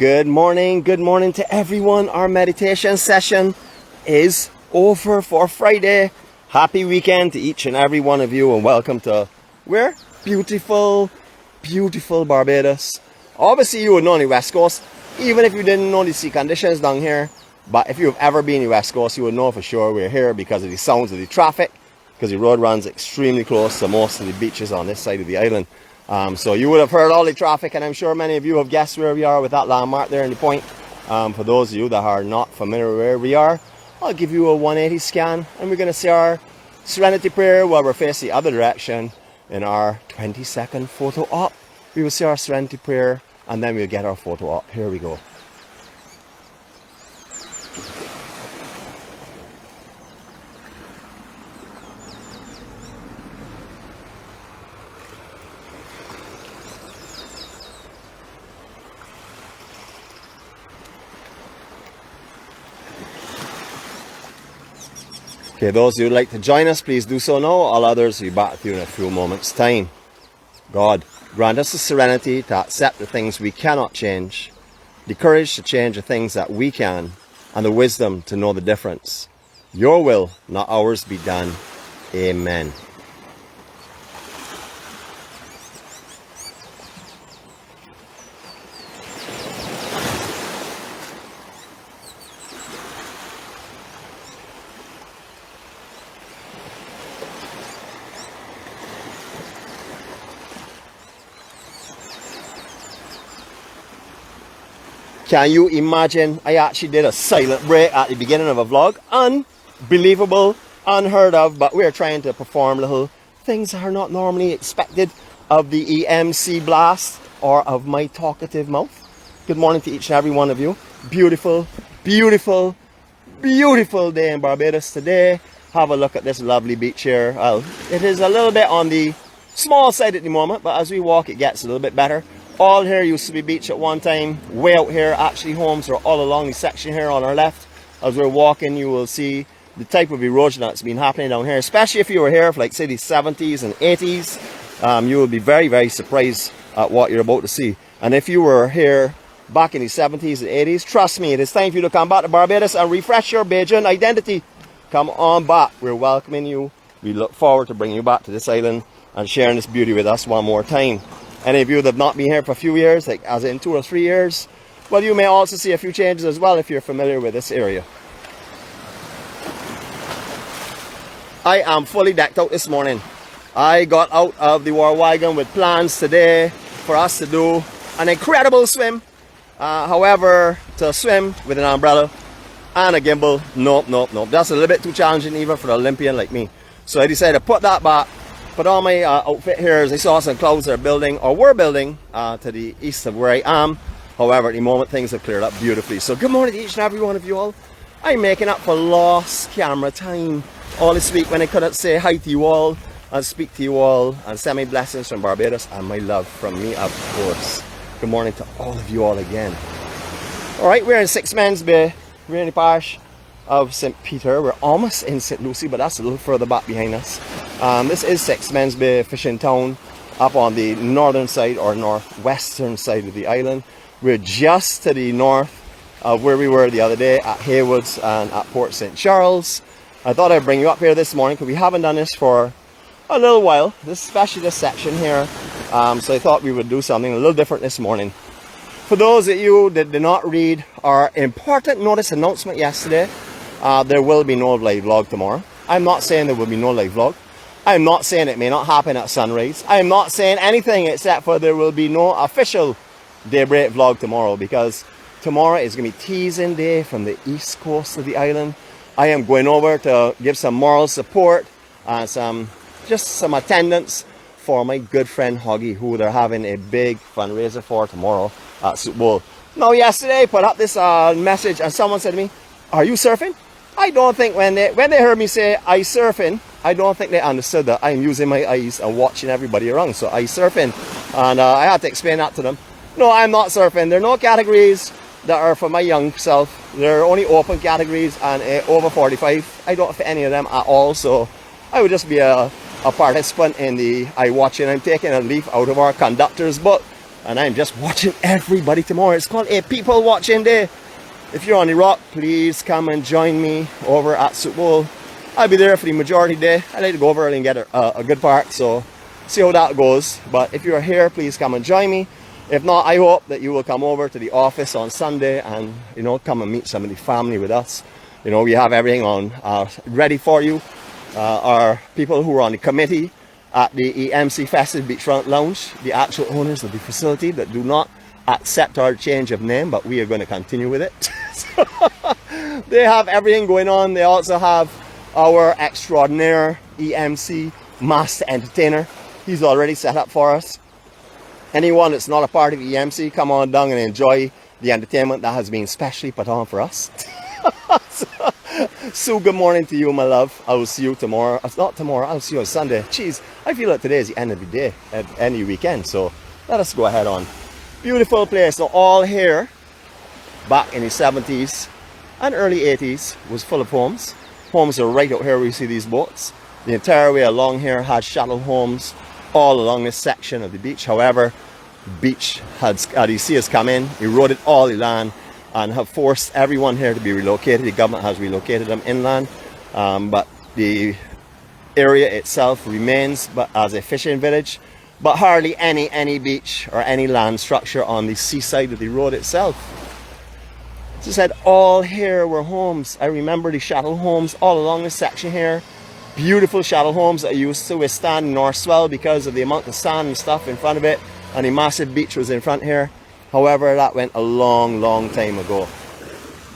Good morning to everyone. Our meditation session is over for Friday. Happy weekend to each and every one of you, and welcome to where? Beautiful Barbados. Obviously you would know the West Coast, even if you didn't know the sea conditions down here. But if you've ever been in the West Coast, you would know for sure we're here because of the sounds of the traffic, because the road runs extremely close to most of the beaches on this side of the island. So you would have heard all the traffic, and I'm sure many of you have guessed where we are with that landmark there in the point. For those of you that are not familiar where we are, I'll give you a 180 scan, and we're going to see our Serenity Prayer while we're facing the other direction in our 20-second photo op. We will see our Serenity Prayer, and then we'll get our photo op. Here we go. Okay, those who would like to join us, please do so now. All others will be back with you in a few moments' time. God, grant us the serenity to accept the things we cannot change, the courage to change the things that we can, and the wisdom to know the difference. Your will, not ours, be done. Amen. Can you imagine? I actually did a silent break at the beginning of a vlog. Unbelievable, unheard of, but we're trying to perform little things that are not normally expected of the EMC blast or of my talkative mouth. Good morning to each and every one of you. Beautiful day in Barbados today. Have a look at this lovely beach here. Well, it is a little bit on the small side at the moment, but as we walk it gets a little bit better. All here used to be beach at one time. Way out here, actually homes are all along the section here on our left. As we're walking, you will see the type of erosion that's been happening down here, especially if you were here for, like, say, the 70s and 80s. You will be very surprised at what you're about to see. And if you were here back in the 70s and 80s, trust me, it is time for you to come back to Barbados and refresh your Bajan identity. Come on back. We're welcoming you. We look forward to bringing you back to this island and sharing this beauty with us one more time. Any of you that have not been here for a few years, like as in 2 or 3 years, well, you may also see a few changes as well if you're familiar with this area. I am fully decked out this morning. I got out of the war wagon with plans today for us to do an incredible swim. However, to swim with an umbrella and a gimble, nope. That's a little bit too challenging even for an Olympian like me. So I decided to put that back. Put on my outfit here as I saw some clouds that are building, or were building, to the east of where I am. However, at the moment things have cleared up beautifully. So good morning to each and every one of you all. I'm making up for lost camera time all this week when I couldn't say hi to you all and speak to you all and send my blessings from Barbados and my love from me, of course. Good morning to all of you all again. Alright, we're in Six Men's Bay. We're in the parish of St. Peter. We're almost in St. Lucie, but that's a little further back behind us. This is Six Men's Bay fishing town up on the northern side or northwestern side of the island. We're just to the north of where we were the other day at Haywoods and at Port St. Charles. I thought I'd bring you up here this morning because we haven't done this for a little while, especially this section here. So I thought we would do something a little different this morning. For those of you that did not read our important notice announcement yesterday, there will be no live vlog tomorrow. I'm not saying there will be no live vlog. I'm not saying it may not happen at sunrise. I'm not saying anything except for there will be no official Daybreak vlog tomorrow, because tomorrow is going to be teasing day from the east coast of the island. I am going over to give some moral support and just some attendance for my good friend Hoggy, who they're having a big fundraiser for tomorrow at Super Bowl. Now yesterday I put up this message and someone said to me, "Are you surfing?" I don't think when they heard me say I surfing, I don't think they understood that I'm using my eyes and watching everybody around. So I surfing, and I had to explain that to them. No, I'm not surfing. There are no categories that are for my young self. There are only open categories, and over 45. I don't fit any of them at all. So I would just be a participant in the I watching. I'm taking a leaf out of our conductor's book And I'm just watching everybody tomorrow. It's called a people watching day. If you're on the rock, please come and join me over at Soup Bowl. I'll be there for the majority day. I like to go over early and get a good park, so see how that goes. But if you're here, please come and join me. If not, I hope that you will come over to the office on Sunday and, you know, come and meet some of the family with us. You know, we have everything on ready for you. Our people who are on the committee at the EMC Festive Beachfront Lounge, the actual owners of the facility that do not accept our change of name, but we are going to continue with it. So, they have everything going on. They also have our extraordinaire EMC master entertainer. He's already set up for us. Anyone that's not a part of EMC, come on down and enjoy the entertainment that has been specially put on for us. So good morning to you, my love. I will see you tomorrow. It's not tomorrow, I'll see you on Sunday. Jeez, I feel like today is the end of the day, at any weekend. So let us go ahead on. Beautiful place. So all here, back in the 70s and early 80s, was full of homes. Homes are right out here where you see these boats. The entire way along here had shallow homes all along this section of the beach. However, the beach has come in, eroded all the land, and have forced everyone here to be relocated. The government has relocated them inland, but the area itself remains as a fishing village, but hardly any beach or any land structure on the seaside of the road itself. As I said, all here were homes. I remember the shallow homes all along this section here. Beautiful shallow homes that used to withstand north swell because of the amount of sand and stuff in front of it, and a massive beach was in front here. However, that went a long time ago.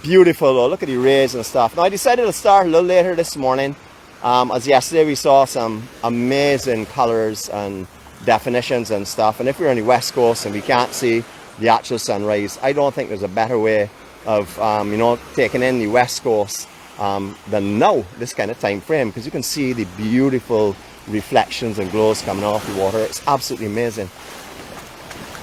Beautiful though, look at the rays and stuff. Now I decided to start a little later this morning, as yesterday we saw some amazing colors and definitions and stuff. And if we're on the west coast and we can't see the actual sunrise, I don't think there's a better way of you know, taking in the west coast than now, this kind of time frame, because you can see the beautiful reflections and glows coming off the water. It's absolutely amazing.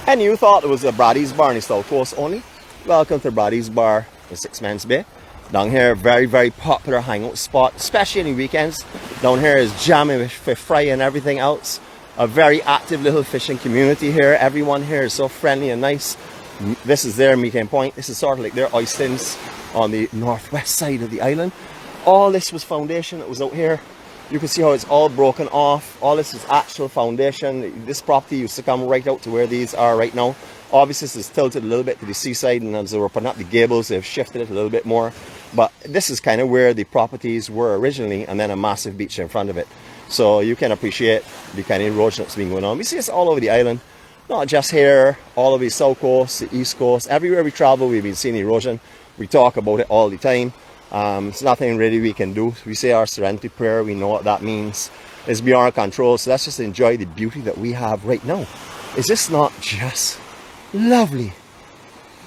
And you thought it was a Brady's Bar on the south coast only? Welcome to Brady's Bar in Sixpence Bay. Down here, very popular hangout spot, especially in the weekends. Down here is jamming with fry and everything else. A very active little fishing community here. Everyone here is so friendly and nice. This is their meeting point. This is sort of like their oistins on the northwest side of the island. All this was foundation that was out here. You can see how it's all broken off. All this is actual foundation. This property used to come right out to where these are right now. Obviously this is tilted a little bit to the seaside, and as they were putting up the gables, they've shifted it a little bit more. But this is kind of where the properties were originally, and then a massive beach in front of it. So you can appreciate the kind of erosion that's been going on. We see this all over the island. Not just here, all over the south coast, the east coast. Everywhere we travel, we've been seeing erosion. We talk about it all the time. It's nothing really we can do. We say our Serenity Prayer, we know what that means. It's beyond our control, so let's just enjoy the beauty that we have right now. Is this not just lovely?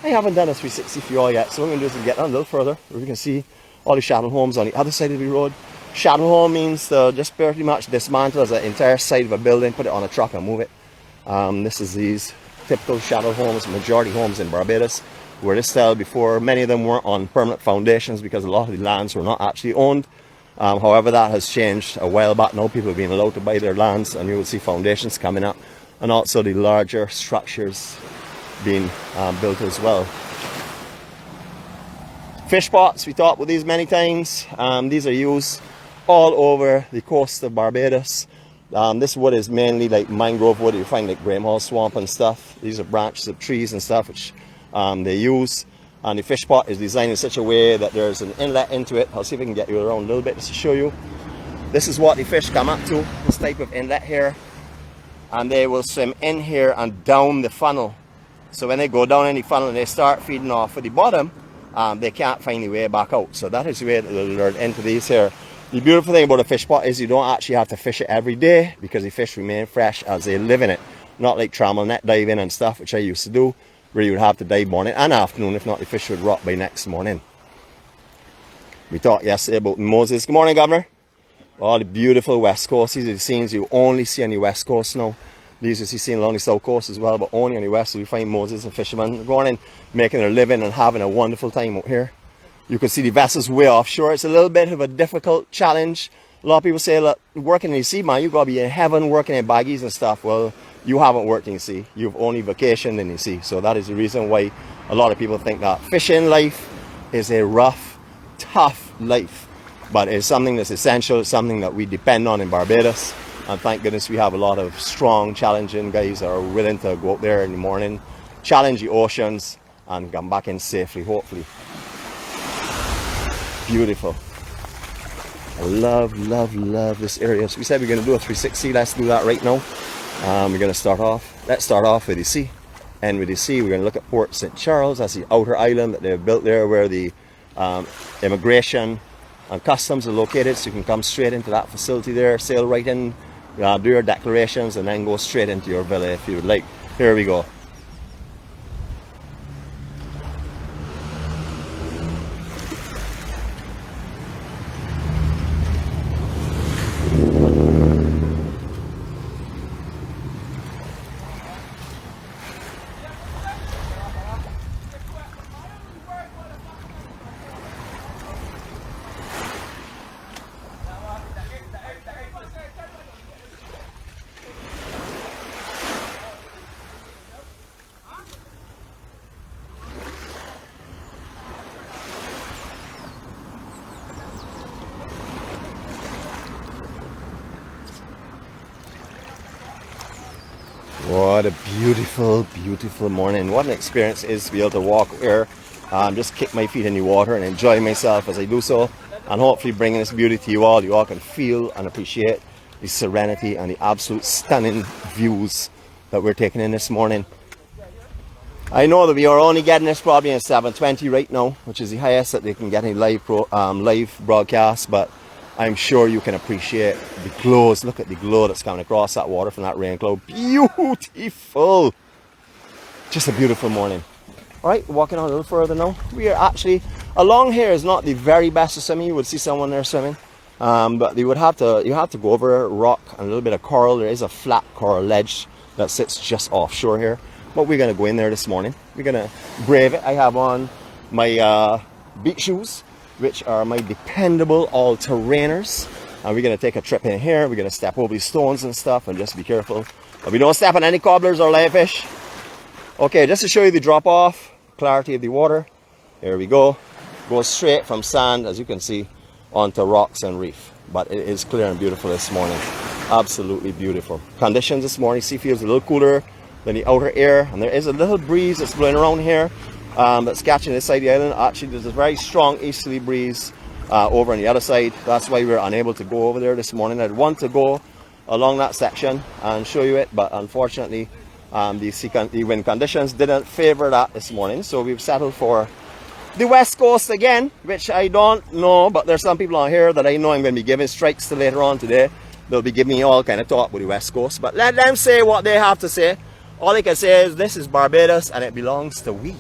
I haven't done a 360 for you all yet, so what I'm going to do is get on a little further, where we can see all the shadow homes on the other side of the road. Shadow home means just pretty much dismantle as an entire side of a building, put it on a truck and move it. This is these typical shadow homes, majority homes in Barbados, were this style before. Many of them weren't on permanent foundations because a lot of the lands were not actually owned. However, that has changed a while back. Now people have been allowed to buy their lands, and you will see foundations coming up, and also the larger structures being built as well. Fish pots, we talked about these many times. These are used all over the coast of Barbados. This wood is mainly like mangrove wood. You find like Bramhall swamp and stuff. These are branches of trees and stuff which they use. And the fish pot is designed in such a way that there's an inlet into it. I'll see if I can get you around a little bit just to show you. This is what the fish come up to, this type of inlet here. And they will swim in here and down the funnel. So when they go down in the funnel and they start feeding off at the bottom, they can't find the way back out. So that is the way that they'll lure into these here. The beautiful thing about a fish pot is you don't actually have to fish it every day, because the fish remain fresh as they live in it. Not like trammel net diving and stuff, which I used to do, where you would have to dive morning and afternoon. If not, the fish would rot by next morning. We talked yesterday about Moses. Good morning, Governor. All the beautiful west coast. These are the scenes you only see on the west coast now. These you see seen along the south coast as well, but only on the west. So you find Moses and fishermen going in, making their living and having a wonderful time out here. You can see the vessels way offshore. It's a little bit of a difficult challenge. A lot of people say, look, working in the sea, man, you gotta be in heaven working in baggies and stuff. Well, you haven't worked in the sea. You've only vacationed in the sea. So that is the reason why a lot of people think that fishing life is a rough, tough life. But it's something that's essential. It's something that we depend on in Barbados. And thank goodness we have a lot of strong, challenging guys that are willing to go out there in the morning, challenge the oceans, and come back in safely, hopefully. Beautiful. I love this area. So we said we're going to do a 360. Let's do that right now. We're going to start off. Let's start off with the sea. And with the sea, we're going to look at Port St. Charles. That's the outer island that they've built there, where the immigration and customs are located. So you can come straight into that facility there, sail right in, do your declarations, and then go straight into your villa if you would like. Here we go. What a beautiful morning. What an experience it is to be able to walk here, just kick my feet in the water and enjoy myself as I do so, and hopefully bringing this beauty to you all. You all can feel and appreciate the serenity and the absolute stunning views that we're taking in this morning. I know that we are only getting this probably in 720 right now, which is the highest that they can get in live broadcast, but I'm sure you can appreciate the glows. Look at the glow that's coming across that water from that rain cloud. Beautiful. Just a beautiful morning. All right, walking on a little further now. We are actually, along here is not the very best to swimming. You would see someone there swimming. But you have to go over a rock and a little bit of coral. There is a flat coral ledge that sits just offshore here. But we're going to go in there this morning. We're going to brave it. I have on my beach shoes, which are my dependable all-terrainers. And we're going to take a trip in here. We're going to step over these stones and stuff and just be careful. But we don't step on any cobblers or live fish. Okay, just to show you the drop-off, clarity of the water. Here we go. Goes straight from sand, as you can see, onto rocks and reef. But it is clear and beautiful this morning. Absolutely beautiful. Conditions this morning, sea feels a little cooler than the outer air. And there is a little breeze that's blowing around here. That's catching this side of the island. Actually, there's a very strong easterly breeze over on the other side. That's why we're unable to go over there this morning. I'd want to go along that section and show you it, but unfortunately the wind conditions didn't favor that this morning. So we've settled for the west coast again, which I don't know, but there's some people on here that I know I'm going to be giving strikes to later on today. They'll be giving me all kind of talk with the west coast, but let them say what they have to say. All I can say is this is Barbados and it belongs to we.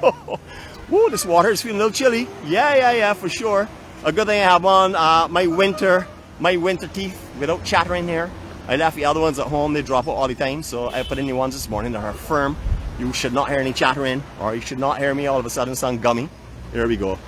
Whoa, this water is feeling a little chilly. Yeah, for sure. A good thing I have on my winter teeth without chattering here. I left the other ones at home. They drop out all the time, so I put in the ones this morning that are firm. You should not hear any chattering, or you should not hear me all of a sudden sound gummy. Here we go.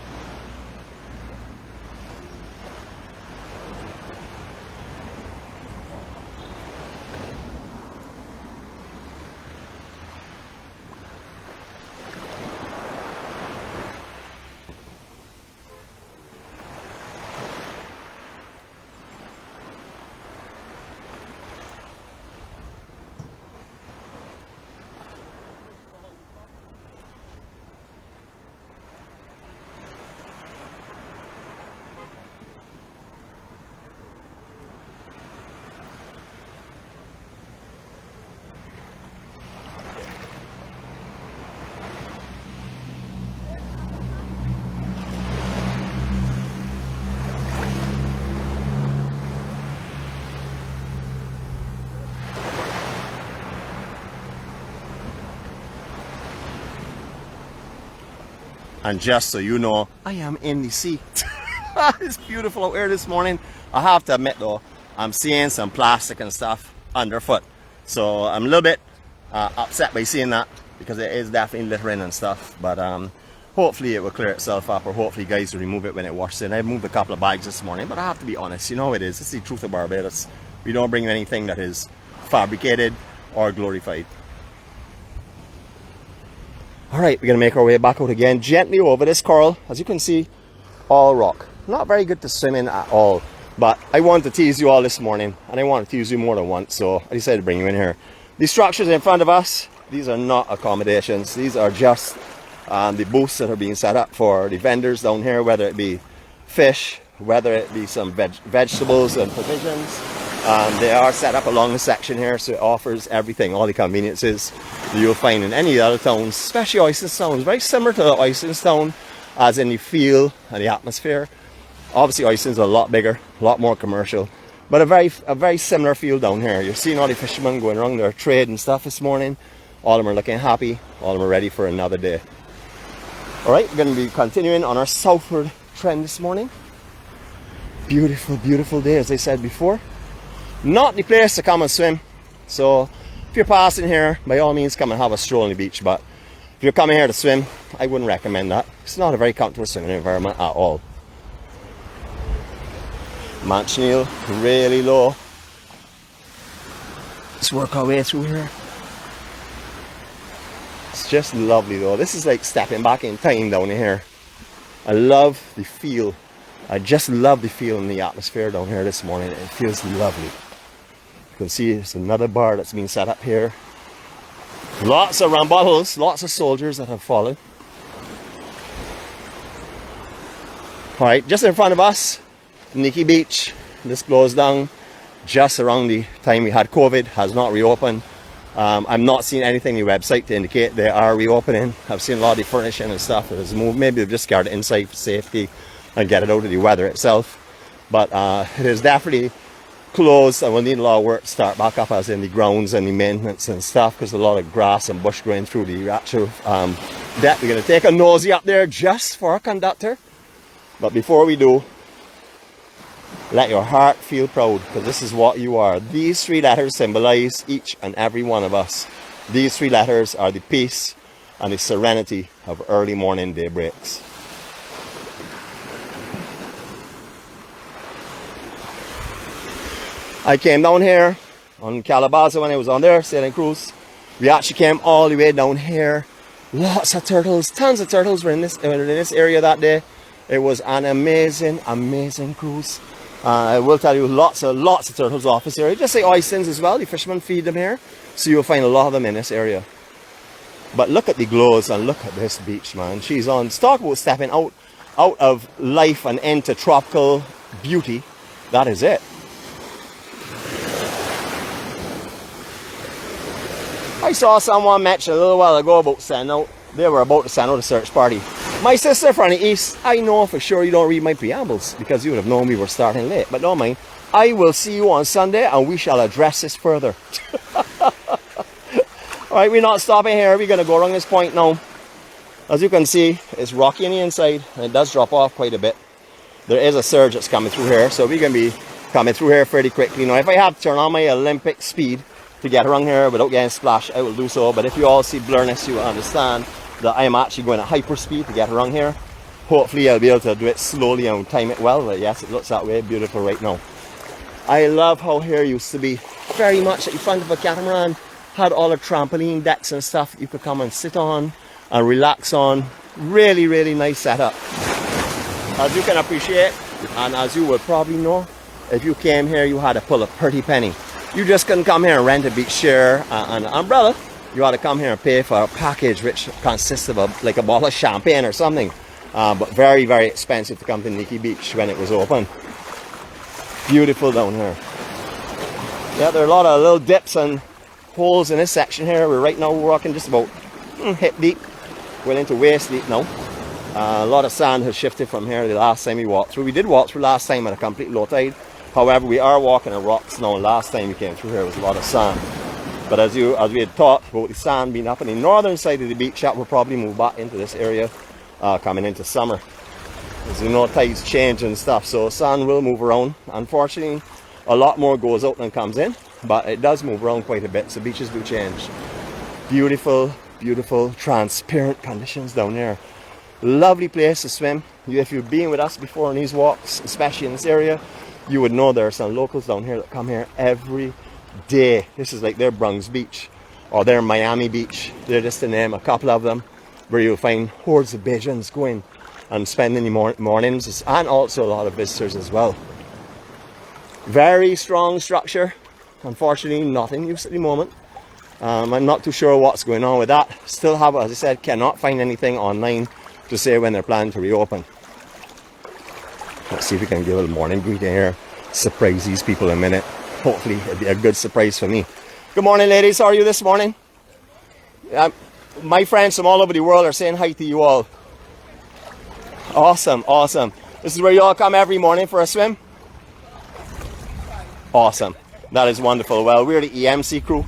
And just so you know, I am in the sea. It's beautiful out here this morning. I have to admit though, I'm seeing some plastic and stuff underfoot. So I'm a little bit upset by seeing that, because it is definitely littering and stuff. But hopefully it will clear itself up, or hopefully guys will remove it when it washes in. I moved a couple of bags this morning, but I have to be honest, you know it is. It's the truth of Barbados. We don't bring anything that is fabricated or glorified. Alright, we're going to make our way back out again, gently over this coral. As you can see, all rock. Not very good to swim in at all. But I wanted to tease you all this morning, and I wanted to tease you more than once, so I decided to bring you in here. These structures in front of us, these are not accommodations. These are just the booths that are being set up for the vendors down here, whether it be fish, whether it be some vegetables and provisions. They are set up along the section here, so it offers everything, all the conveniences that you'll find in any other towns, especially Oyston Towns. Very similar to Oyston Town, as in the feel and the atmosphere. Obviously Oyston's a lot bigger, a lot more commercial, but a very similar feel down here. You're seeing all the fishermen going around their trade and stuff this morning. All of them are looking happy, all of them are ready for another day. Alright, we're going to be continuing on our southward trend this morning. Beautiful, beautiful day, as I said before. Not the place to come and swim, so if you're passing here, by all means come and have a stroll on the beach, but if you're coming here to swim, I wouldn't recommend that. It's not a very comfortable swimming environment at all. Manchineel really low. Let's work our way through here. It's just lovely though. This is like stepping back in time down here. I love the feel. I just love the feel in the atmosphere down here this morning. It feels lovely. You can see there's another bar that's been set up here. Lots of rambuttals, lots of soldiers that have fallen. Alright, just in front of us, Nikki Beach. This closed down just around the time we had COVID, has not reopened. I'm not seeing anything on the website to indicate they are reopening. I've seen a lot of the furnishing and stuff that has moved. Maybe they've just scared it inside for safety and get it out of the weather itself. But it is definitely closed and we'll need a lot of work to start back up, as in the grounds and the maintenance and stuff, because a lot of grass and bush growing through the actual deck. We're going to take a nosy up there just for our conductor. But before we do, let your heart feel proud, because this is what you are. These three letters symbolize each and every one of us. These three letters are the peace and the serenity of early morning daybreaks. I came down here on Calabasas when I was on there sailing cruise. We actually came all the way down here. Lots of turtles, tons of turtles were in this area that day. It was an amazing, amazing cruise. I will tell you, lots of turtles off this area. Just say oysters as well. The fishermen feed them here, so you'll find a lot of them in this area. But look at the glows and look at this beach, man. She's on. Talk about stepping out of life and into tropical beauty. That is it. I saw someone mention a little while ago about sending out. They were about to send out a search party. My sister from the east, I know for sure you don't read my preambles, because you would have known we were starting late. But don't mind, I will see you on Sunday and we shall address this further. Alright, we're not stopping here. We're going to go around this point now. As you can see, it's rocky on the inside and it does drop off quite a bit. There is a surge that's coming through here, so we're going to be coming through here fairly quickly. Now, if I have to turn on my Olympic speed to get around here without getting splashed, I will do so. But if you all see blurriness, you will understand that I am actually going at hyper speed to get around here. Hopefully I'll be able to do it slowly and time it well, but yes, it looks that way. Beautiful right now. I love how here used to be very much at the front of a catamaran, had all the trampoline decks and stuff that you could come and sit on and relax on. Really, really nice setup. As you can appreciate, and as you will probably know, if you came here you had to pull a pretty penny. You just couldn't come here and rent a beach chair and an umbrella. You ought to come here and pay for a package which consists of like a bottle of champagne or something. But very, very expensive to come to Nikki Beach when it was open. Beautiful down here. Yeah, there are a lot of little dips and holes in this section here. We're right now walking just about hip deep. Going into waist deep now. A lot of sand has shifted from here the last time we walked through. We did walk through last time at a complete low tide. However, we are walking on rocks now. Last time we came through here was a lot of sand. But as we had talked about the sand being up on the northern side of the beach, that will probably move back into this area coming into summer. As you know, tides change and stuff, so sand will move around. Unfortunately, a lot more goes out than comes in, but it does move around quite a bit, so beaches do change. Beautiful, beautiful, transparent conditions down there. Lovely place to swim. If you've been with us before on these walks, especially in this area, you would know there are some locals down here that come here every day. This is like their Bronx Beach or their Miami Beach. They're just to name a couple of them, where you'll find hordes of Bajans going and spending the mornings, and also a lot of visitors as well. Very strong structure. Unfortunately, nothing use at the moment. I'm not too sure what's going on with that. Still have, as I said, cannot find anything online to say when they're planning to reopen. Let's see if we can give a little morning greeting here. Surprise these people in a minute. Hopefully it'll be a good surprise for me. Good morning, ladies. How are you this morning? My friends from all over the world are saying hi to you all. Awesome, awesome. This is where you all come every morning for a swim? Awesome. That is wonderful. Well, we're the EMC crew.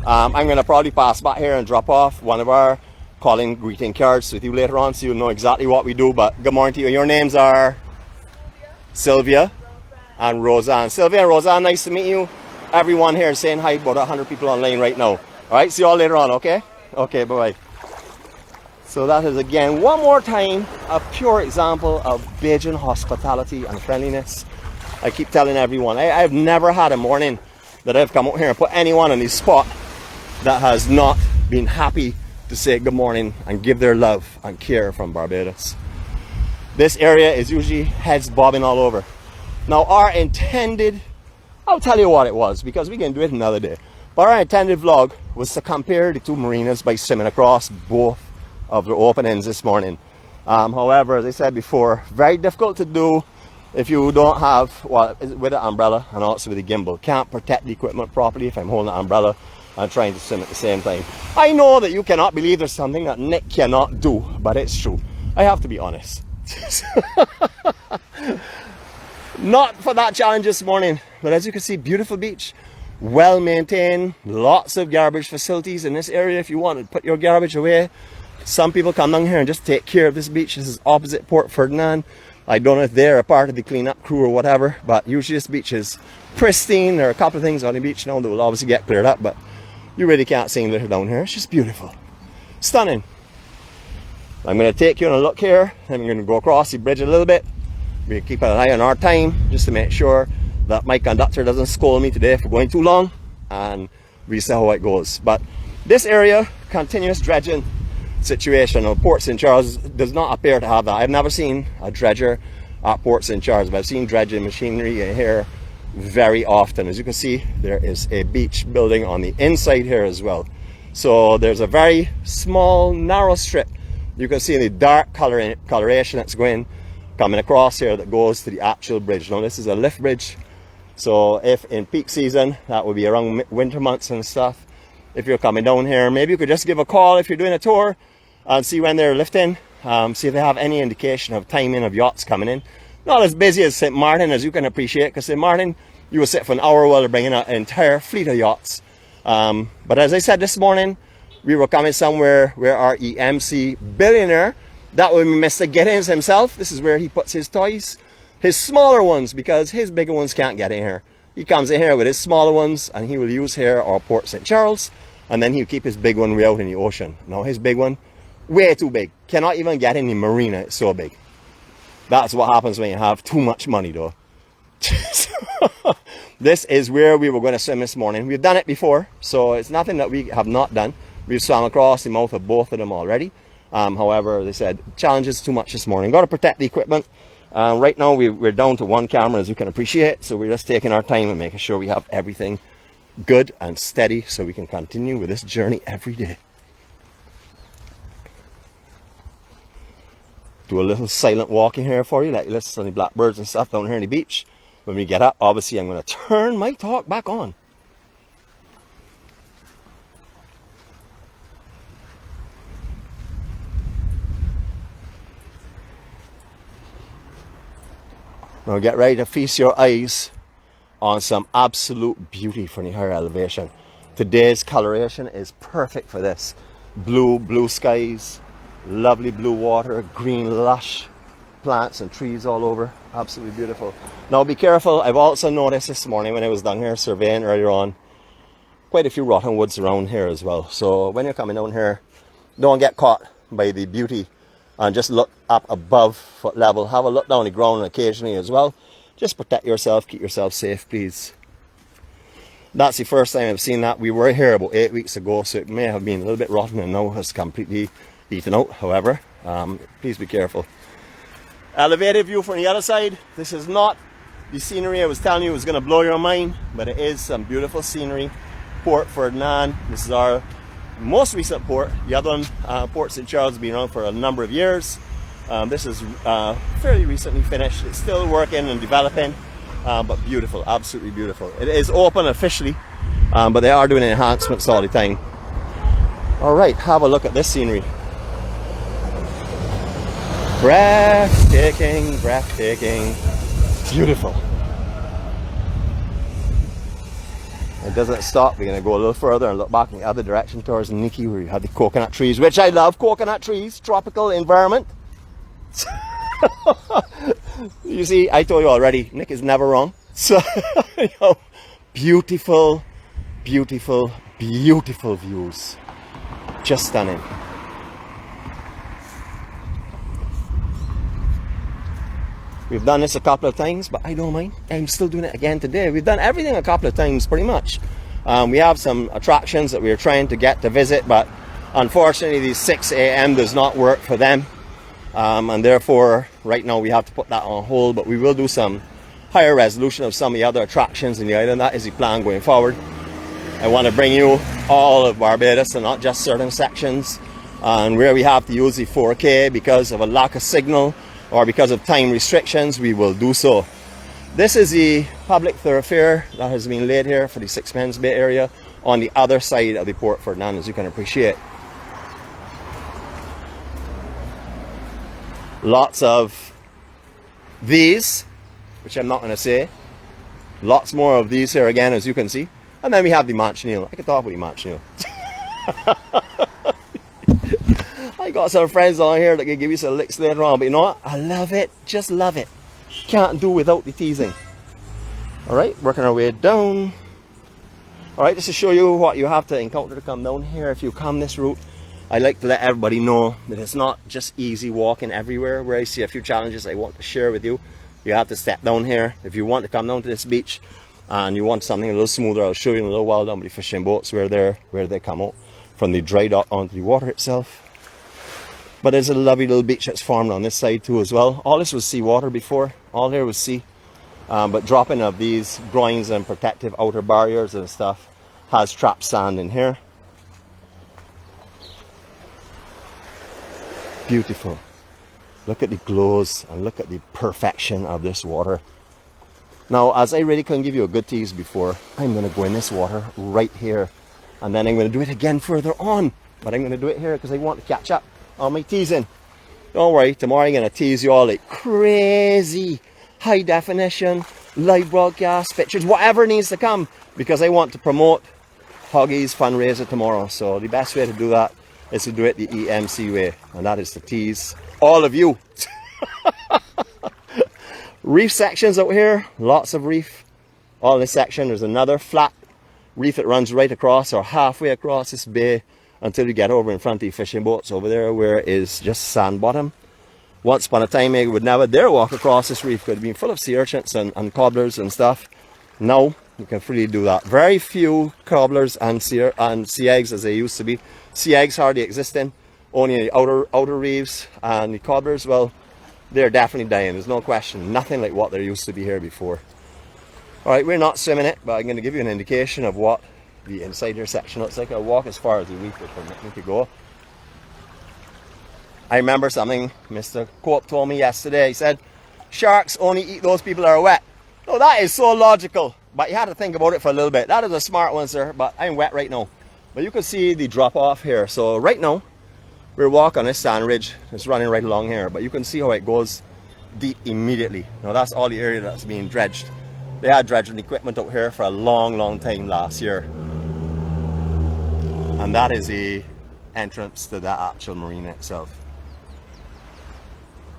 I'm going to probably pass back here and drop off one of our calling greeting cards with you later on, so you'll know exactly what we do. But good morning to you. Your names are Sylvia and Roseanne. Sylvia and Roseanne, nice to meet you. Everyone here is saying hi, about 100 people online right now. All right, see you all later on, okay? Okay, bye-bye. So that is, again, one more time, a pure example of Bajan hospitality and friendliness. I keep telling everyone, I've never had a morning that I've come out here and put anyone on the spot that has not been happy to say good morning and give their love and care from Barbados. This area is usually heads bobbing all over. Now our intended, I'll tell you what it was, because we can do it another day, but our intended vlog was to compare the two marinas by swimming across both of the openings this morning. However, as I said before, very difficult to do if you don't have, well, with an umbrella and also with a gimbal. Can't protect the equipment properly if I'm holding an umbrella and trying to swim at the same time. I know that you cannot believe there's something that Nick cannot do, but it's true. I have to be honest. Not for that challenge this morning, but as you can see, beautiful beach, well maintained, lots of garbage facilities in this area if you want to put your garbage away. Some people come down here and just take care of this beach. This is opposite Port Ferdinand. I don't know if they're a part of the cleanup crew or whatever, but usually this beach is pristine. There are a couple of things on the beach now that will obviously get cleared up, but you really can't see anything down here. It's just beautiful. Stunning. I'm going to take you on a look here. I'm going to go across the bridge a little bit. We're keeping an eye on our time just to make sure that my conductor doesn't scold me today for going too long, and we see how it goes. But this area, continuous dredging situation of Port St. Charles does not appear to have that. I've never seen a dredger at Port St. Charles, but I've seen dredging machinery here very often. As you can see, there is a beach building on the inside here as well. So there's a very small, narrow strip. You can see the dark coloration that's coming across here that goes to the actual bridge. Now this is a lift bridge, so if in peak season, that would be around winter months and stuff, if you're coming down here, maybe you could just give a call if you're doing a tour and see when they're lifting, see if they have any indication of timing of yachts coming in. Not as busy as St. Martin, as you can appreciate, because St. Martin, you will sit for an hour while they're bringing an entire fleet of yachts. But as I said this morning, we were coming somewhere where our EMC billionaire, that would be Mr. Giddens himself, this is where he puts his toys, his smaller ones, because his bigger ones can't get in here. He comes in here with his smaller ones, and he will use here or Port St. Charles, and then he'll keep his big one way out in the ocean. Now his big one, way too big, cannot even get in the marina, it's so big. That's what happens when you have too much money though. This is where we were going to swim this morning. We've done it before, so it's nothing that we have not done. We've swam across the mouth of both of them already. However, they said, challenge is too much this morning. Got to protect the equipment. Right now we're down to one camera, as you can appreciate, so we're just taking our time and making sure we have everything good and steady so we can continue with this journey every day. Do a little silent walking here for you, let you listen to the blackbirds and stuff down here on the beach. When we get up, obviously I'm going to turn my talk back on. Now get ready to feast your eyes on some absolute beauty from the higher elevation. Today's coloration is perfect for this. Blue skies, lovely blue water, green lush plants and trees all over. Absolutely beautiful. Now be careful. I've also noticed this morning when I was down here surveying earlier on, quite a few rotten woods around here as well. So when you're coming down here, don't get caught by the beauty and just look up above foot level. Have a look down the ground occasionally as well. Just protect yourself, keep yourself safe, please. That's the first time I've seen that. We were here about 8 weeks ago, so it may have been a little bit rotten and now has completely eaten out. However, please be careful. Elevated view from the other side. This is not the scenery I was telling you was going to blow your mind, but it is some beautiful scenery. Port Ferdinand. This is our most recent port. The other one, Port St. Charles, has been around for a number of years. This is fairly recently finished. It's still working and developing, but beautiful, absolutely beautiful. It is open officially, but they are doing enhancements all the time. All right, have a look at this scenery. Breathtaking, breathtaking, beautiful. It doesn't stop. We're going to go a little further and look back in the other direction towards Nikki, where you have the coconut trees, which I love. Coconut trees, tropical environment. You see, I told you already, Nick is never wrong. So, you know, beautiful, beautiful, beautiful views. Just stunning. We've done this a couple of times, but I don't mind. I'm still doing it again today. We've done everything a couple of times, pretty much. We have some attractions that we're trying to get to visit, but unfortunately, the 6 a.m. does not work for them. And therefore, right now, we have to put that on hold, but we will do some higher resolution of some of the other attractions in the island. That is the plan going forward. I want to bring you all of Barbados and not just certain sections. And where we have to use the 4K because of a lack of signal, or because of time restrictions, we will do so. This is the public thoroughfare that has been laid here for the Sixpence Bay area on the other side of the Port Ferdinand, as you can appreciate. Lots of these, which I'm not going to say. Lots more of these here again, as you can see. And then we have the Manchineel. I can talk about the Manchineel. I got some friends on here that can give you some licks later on, but you know what? I love it. Just love it. Can't do without the teasing. Alright, working our way down. Alright, just to show you what you have to encounter to come down here if you come this route. I like to let everybody know that it's not just easy walking everywhere. Where I see a few challenges I want to share with you. You have to step down here. If you want to come down to this beach and you want something a little smoother, I'll show you in a little while down by the fishing boats where they come out from the dry dock onto the water itself. But there's a lovely little beach that's formed on this side too as well. All this was seawater before. All here was sea. But dropping of these groins and protective outer barriers and stuff has trapped sand in here. Beautiful. Look at the glows and look at the perfection of this water. Now, as I really couldn't give you a good tease before, I'm going to go in this water right here. And then I'm going to do it again further on. But I'm going to do it here because I want to catch up on my teasing. Don't worry, tomorrow I'm going to tease you all like crazy. High definition, live broadcast, pictures, whatever needs to come. Because I want to promote Hoggy's fundraiser tomorrow. So the best way to do that is to do it the EMC way. And that is to tease all of you. Reef sections out here, lots of reef. All in this section, there's another flat reef that runs right across or halfway across this bay until you get over in front of the fishing boats over there where it is just sand bottom. Once upon a time, I would never dare walk across this reef. It would have been full of sea urchins and cobblers and stuff. Now, you can freely do that. Very few cobblers and sea eggs as they used to be. Sea eggs hardly existing. Only the outer reefs and the cobblers, well, they're definitely dying. There's no question. Nothing like what there used to be here before. Alright, we're not swimming it, but I'm going to give you an indication of what the inside here section looks like. I'll walk as far as the reef will permit me to go. I remember something Mr. Cope told me yesterday. He said, sharks only eat those people that are wet. Oh, that is so logical. But you had to think about it for a little bit. That is a smart one, sir. But I'm wet right now. But you can see the drop off here. So right now, we're walking on this sand ridge. It's running right along here. But you can see how it goes deep immediately. Now that's all the area that's being dredged. They had dredging equipment out here for a long, long time last year. And that is the entrance to the actual marina itself.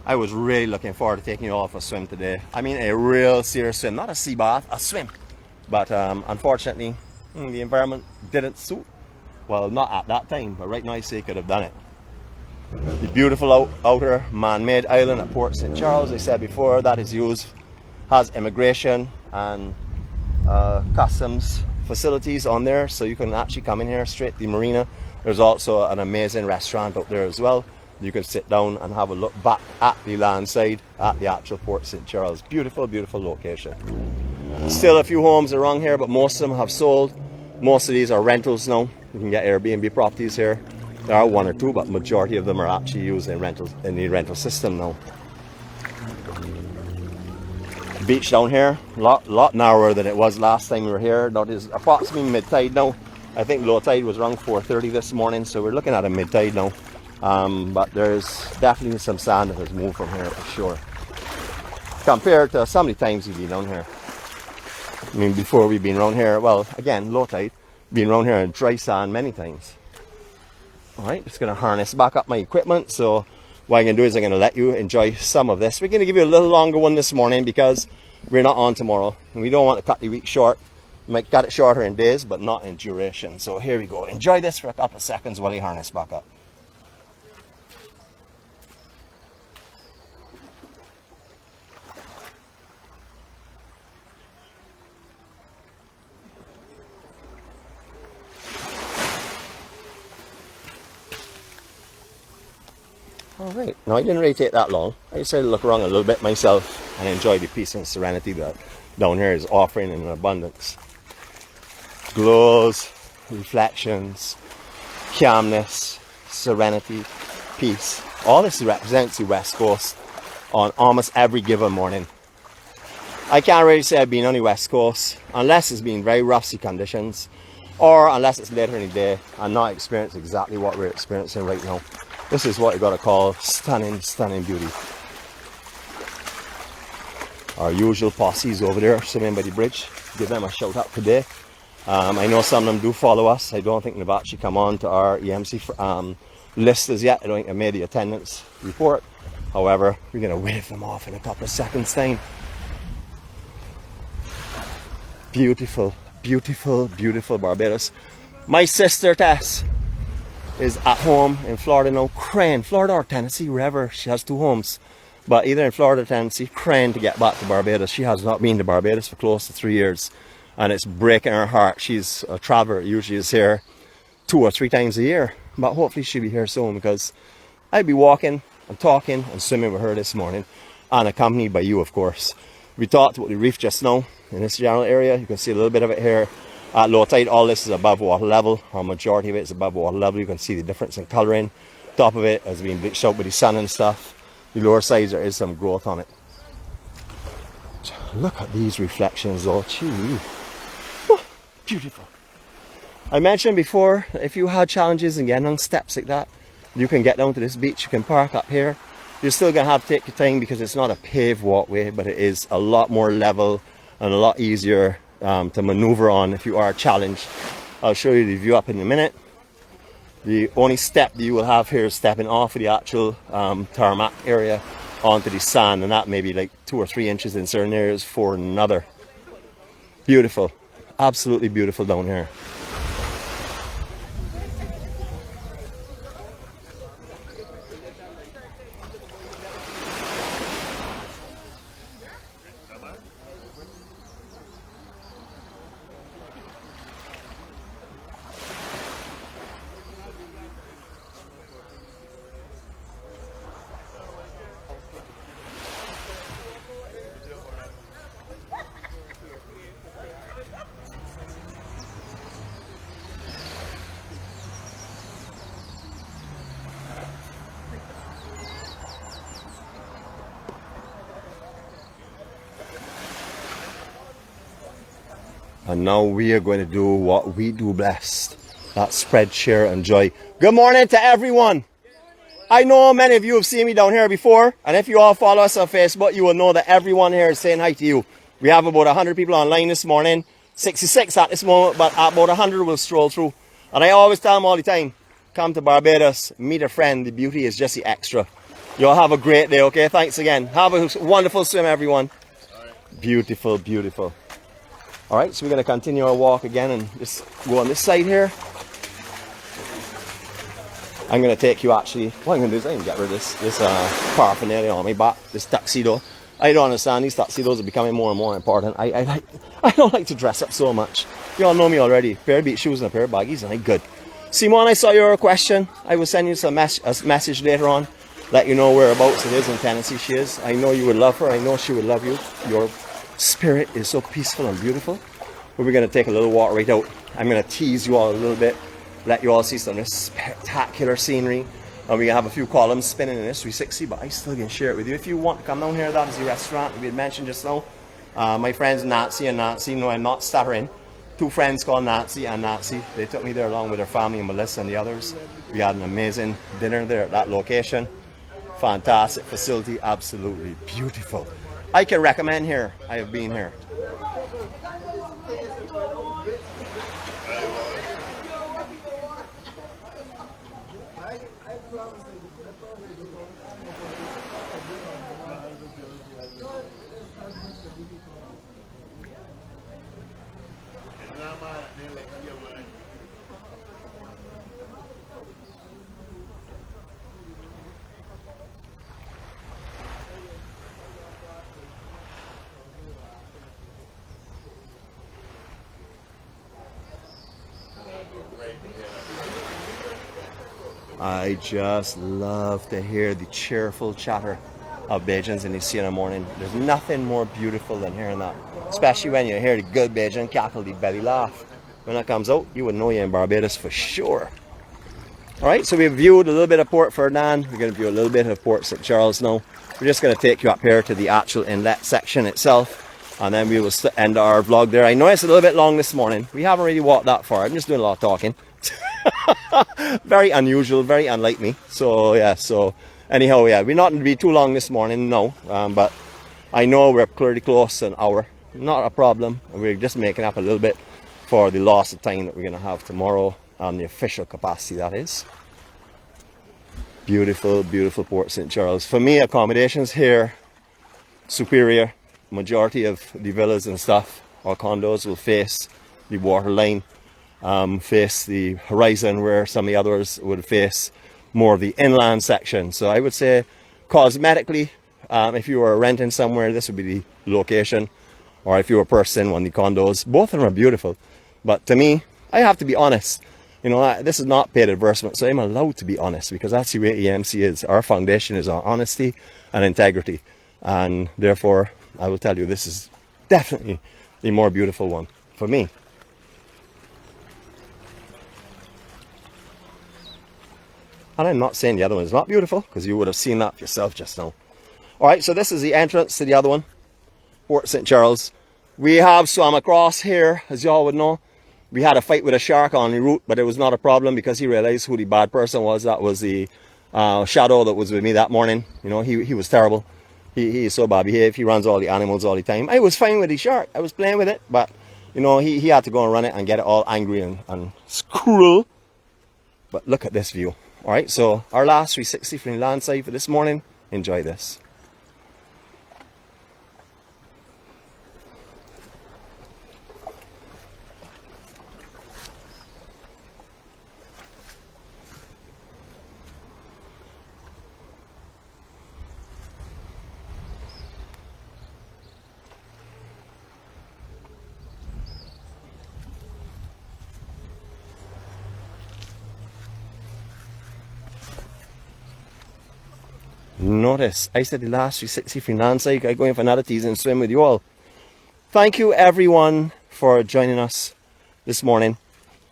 I was really looking forward to taking you all for a swim today. I mean a real serious swim, not a sea bath, a swim. But unfortunately, the environment didn't suit. Well, not at that time, but right now I say I could have done it. The beautiful outer man-made island at Port St. Charles, I said before, that is used, has immigration and customs facilities on there, so you can actually come in here straight to the marina. There's also an amazing restaurant up there as well. You can sit down and have a look back at the land side at the actual Port St. Charles. Beautiful, beautiful location. Still a few homes around here, but most of them have sold. Most of these are rentals now. You can get Airbnb properties here. There are one or two, but majority of them are actually used in rentals, in the rental system now. Beach down here, lot narrower than it was last time we were here. That is approximately mid-tide now. I think low tide was around 4:30 this morning, so we're looking at a mid-tide now. But there's definitely some sand that has moved from here for sure. Compared to some of the times we've been down here. I mean, before we've been around here, well, again, low tide, been around here in dry sand many times. Alright, just going to harness back up my equipment. So what I'm going to do is I'm going to let you enjoy some of this. We're going to give you a little longer one this morning because we're not on tomorrow. And we don't want to cut the week short. We might cut it shorter in days, but not in duration. So here we go. Enjoy this for a couple of seconds while you harness back up. Alright, now I didn't really take that long. I decided to look around a little bit myself and enjoy the peace and serenity that down here is offering in abundance. Glows, reflections, calmness, serenity, peace. All this represents the West Coast on almost every given morning. I can't really say I've been on the West Coast unless it's been very rough sea conditions or unless it's later in the day and not experience exactly what we're experiencing right now. This is what you gotta call stunning, stunning beauty. Our usual posses over there swimming by the bridge. Give them a shout out today. I know some of them do follow us. I don't think they've actually come on to our EMC list as yet. I don't think they made the attendance report. However, we're gonna wave them off in a couple of seconds time. Beautiful, beautiful, beautiful Barbados. My sister Tess is at home in Florida now, crying, Florida or Tennessee, wherever. She has two homes, but either in Florida or Tennessee, crying to get back to Barbados. She has not been to Barbados for close to 3 years, and it's breaking her heart. She's a traveler, usually is here 2 or 3 times a year, but hopefully she'll be here soon because I'll be walking and talking and swimming with her this morning, and accompanied by you, of course. We talked about the reef just now in this general area. You can see a little bit of it here. At low tide, all this is above water level, or majority of it is above water level. You can see the difference in colouring. Top of it has been bleached out with the sun and stuff. The lower sides, there is some growth on it. Look at these reflections though, gee. Oh, beautiful. I mentioned before, if you had challenges in getting on steps like that, you can get down to this beach, you can park up here. You're still going to have to take your time because it's not a paved walkway, but it is a lot more level and a lot easier to maneuver on if you are challenged. I'll show you the view up in a minute. The only step that you will have here is stepping off of the actual tarmac area onto the sand, and that may be like 2 or 3 inches in certain areas, 4 in another. Beautiful, absolutely beautiful down here. And now we are going to do what we do best. That's spread, share, and joy. Good morning to everyone. I know many of you have seen me down here before. And if you all follow us on Facebook, you will know that everyone here is saying hi to you. We have about 100 people online this morning. 66 at this moment, but about 100 will stroll through. And I always tell them all the time, come to Barbados, meet a friend. The beauty is just the extra. You all have a great day, okay? Thanks again. Have a wonderful swim, everyone. Beautiful, beautiful. Alright, so we're going to continue our walk again and just go on this side here. I'm going to take you actually, what I'm going to do is I'm going to get rid of this paraphernalia on my back, this tuxedo. I don't understand these tuxedos are becoming more and more important. I don't like to dress up so much. You all know me already. Pair of beach shoes and a pair of baggies and I'm good. Simon, I saw your question. I will send you a message later on. Let you know whereabouts it is in Tennessee she is. I know you would love her. I know she would love you. Your spirit is so peaceful and beautiful. But we're going to take a little walk right out. I'm going to tease you all a little bit. Let you all see some spectacular scenery. And we're going to have a few columns spinning in this 360, but I still can share it with you. If you want to come down here, that is the restaurant we had mentioned just now. My friends Nancy and Nancy, no, I'm not stuttering. Two friends called Nancy and Nancy. They took me there along with their family and Melissa and the others. We had an amazing dinner there at that location. Fantastic facility, absolutely beautiful. I can recommend here. I have been here. I just love to hear the cheerful chatter of Bajans in the sea in the morning. There's nothing more beautiful than hearing that. Especially when you hear the good Bajan cackle, the belly laugh. When that comes out, you would know you're in Barbados for sure. Alright, so we've viewed a little bit of Port Ferdinand. We're going to view a little bit of Port St. Charles now. We're just going to take you up here to the actual inlet section itself. And then we will end our vlog there. I know it's a little bit long this morning. We haven't really walked that far. I'm just doing a lot of talking. Very unusual, very unlike me. So yeah, so anyhow, yeah, we're not going to be too long this morning, no. But I know we're clearly close to an hour. Not a problem. We're just making up a little bit for the loss of time that we're going to have tomorrow on the official capacity, that is. Beautiful, beautiful Port St. Charles. For me, accommodations here, superior. Majority of the villas and stuff, or condos, will face the waterline. Face the horizon, where some of the others would face more of the inland section. So I would say cosmetically, if you were renting somewhere, this would be the location. Or if you were a person, one of the condos, both of them are beautiful. But to me, I have to be honest. You know, this is not paid advertisement, so I'm allowed to be honest, because that's the way EMC is. Our foundation is on honesty and integrity. And therefore, I will tell you, this is definitely the more beautiful one for me. And I'm not saying the other one is not beautiful, because you would have seen that yourself just now. Alright, so this is the entrance to the other one, Port St. Charles. We have swam across here, as you all would know. We had a fight with a shark on the route, but it was not a problem because he realized who the bad person was. That was the shadow that was with me that morning. You know, he was terrible. He is so bad behaved. He runs all the animals all the time. I was fine with the shark. I was playing with it, but you know, he had to go and run it and get it all angry and cruel. But look at this view. Alright, so our last 360 from the land side for this morning. Enjoy this. Notice, I said the last 360 from Nancy. I'm going for another tease and swim with you all. Thank you everyone for joining us this morning.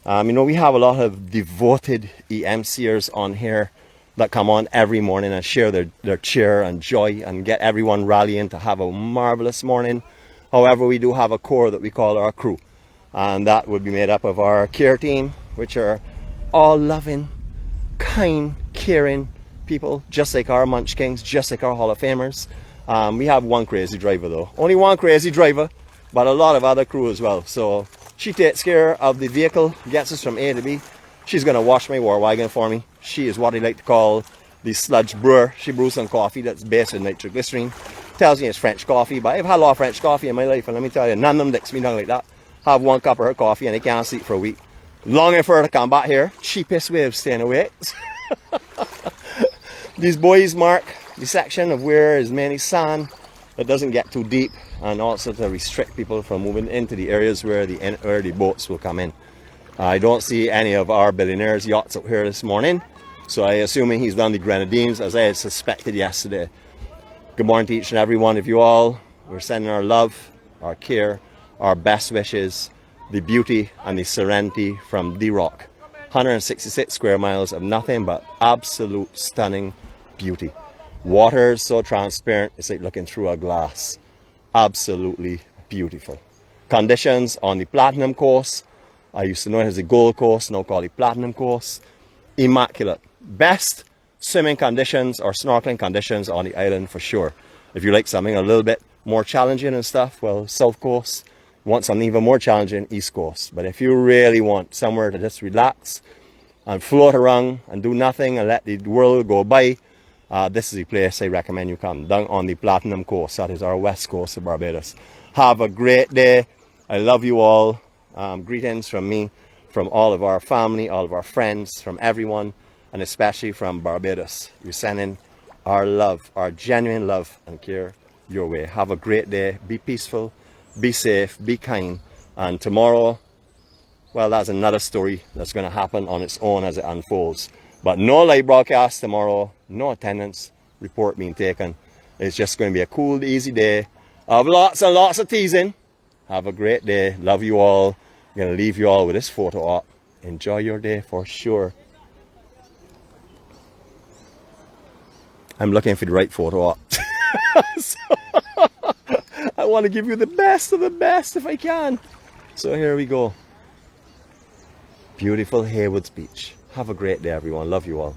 You know, we have a lot of devoted EMCers on here that come on every morning and share their cheer and joy and get everyone rallying to have a marvelous morning. However, we do have a core that we call our crew. And that would be made up of our care team, which are all loving, kind, caring people, just like our Munch Kings, just like our Hall of Famers. We have one crazy driver though. Only one crazy driver, but a lot of other crew as well. So she takes care of the vehicle, gets us from A to B. She's going to wash my war wagon for me. She is what I like to call the sludge brewer. She brews some coffee that's based in nitroglycerine. Tells me it's French coffee, but I've had a lot of French coffee in my life, and let me tell you, none of them licks me down like that. Have one cup of her coffee and I can't sleep for a week. Longing for her to come back here. Cheapest way of staying away. These buoys mark the section of where is mainly sand it doesn't get too deep, and also to restrict people from moving into the areas where the boats will come in. I don't see any of our billionaires' yachts out here this morning, so I assuming he's done the Grenadines as I had suspected yesterday. Good morning to each and every one of you all. We're sending our love, our care, our best wishes, the beauty and the serenity from the Rock. 166 square miles of nothing but absolute stunning beauty. Water is so transparent, it's like looking through a glass. Absolutely beautiful. Conditions on the Platinum Coast. I used to know it as the Gold Coast, now called the Platinum Coast. Immaculate. Best swimming conditions or snorkeling conditions on the island for sure. If you like something a little bit more challenging and stuff, well, South Coast. Want something even more challenging, East Coast. But if you really want somewhere to just relax and float around and do nothing and let the world go by, this is the place I recommend you come, down on the Platinum Coast. That is our west coast of Barbados. Have a great day. I love you all. Greetings from me, from all of our family, all of our friends, from everyone, and especially from Barbados. We're sending our love, our genuine love and care your way. Have a great day. Be peaceful, be safe, be kind. And tomorrow, well, that's another story that's going to happen on its own as it unfolds. But no live broadcast tomorrow, no attendance report being taken. It's just going to be a cool, easy day of lots and lots of teasing. Have a great day. Love you all. I'm going to leave you all with this photo op. Enjoy your day for sure. I'm looking for the right photo op. So, I want to give you the best of the best if I can. So here we go. Beautiful Haywoods Beach. Have a great day, everyone. Love you all.